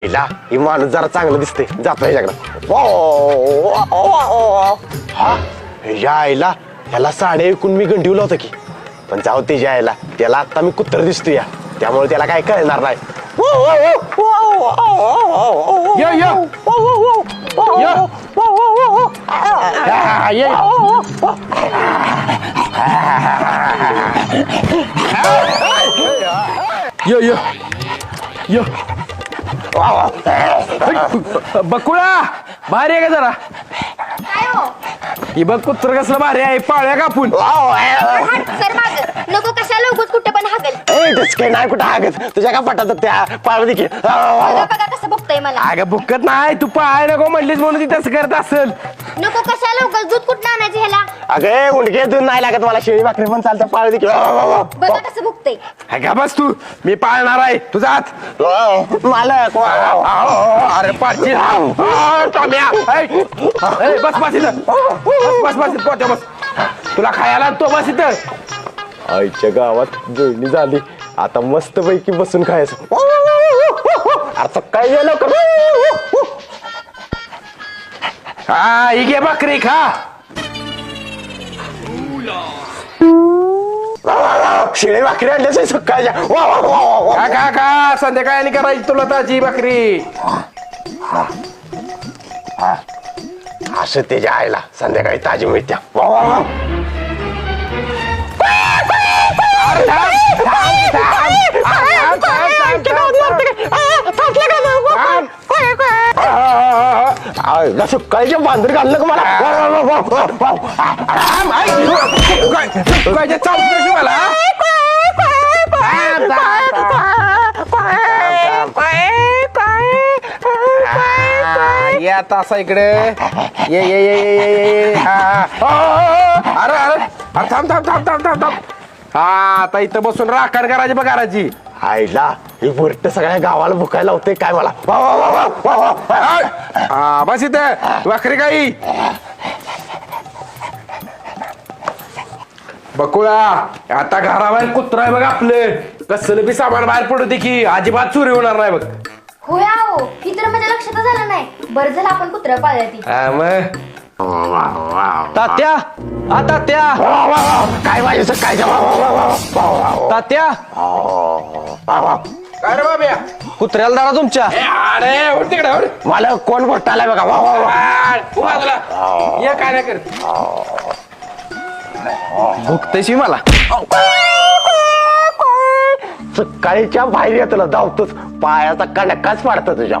हिला ही माणूस जरा चांगलं दिसते जातो ह्याच्याकडं हा ह्याच्या आईला ह्याला साडे ऐकून मी गंठीवलं होतं की पण जाऊ त्याच्या आईला त्याला आता मी कुत्र दिसतो या त्यामुळे त्याला काय कळणार नाही यो यो यो यो यो बकुळा भारी आहे का जरा ही बघ कुत्र कसलं भारी आहे पाळ्या कापून सर माग नको कशाला उगच कुठे पण हागल नाही कुठं हागत तुझ्या का पटात त्या पाळवती की बघा बघा कसं बघतोय मला अगं बुक्कत नाही तू पाय नको म्हणलीस म्हणून ती तसं करत असेल नको कशाला उगच दूध कुठं आणायचं ह्याला अगे उंडके दूध नाही लागत मला शेळी भाकरी पण चालतं पाळवती की बघा कसं बघतोय का बस तू मी पाळणार आहे तुझा हात मालक अरे पाचशे बस बस इथं बस बस इथं पोहत्या बस तुला खायला तो बस इथं आईच्या गावात जोडणी झाली आता मस्त पैकी बसून खायचं आता काय गेलं हा ही घे बकरी खा शेळी भाकरी आणल्याच सकाळच्या खा खा खा संध्याकाळी करायची तुला ताजी बकरी असं त्याच्या आईला संध्याकाळी ताजी मिळत्या सकाळच्या बांधून घाललं का मला मला या तासा इकडे ये ये ये ये ये ये अरे अरे अरे थांब थांब थांब थांब थांब थांब हा आता इथं बसून राखण करायची बघ घराची आईला ही बुरट सगळ्या गावाला भुकायला होते काय मला हा बस इथं वाखरी काही बकुळा आता घराबाहेर कुत्रा आहे बघ आपलं कसलं बी सामान बाहेर पडू दे की अजिबात चोरी होणार नाही बघ होय हो ही तर माझ्या लक्षातच झालं नाही बरं झालं आपण कुत्रा पाळल्या ती हा मग तात्या तात्या काय व्हायचं काय तात्या काय रे बाब्या कुत्र्याला दारा तुमच्या अरे उठ तिकडे उठ. मला कोण घोटालाय बघा उभा तुला ये काय नाही करत भुकतेशी मला सकाळीच्या बाहेर येतो धावतोच पायाचा कणकाच पाडतो तुझ्या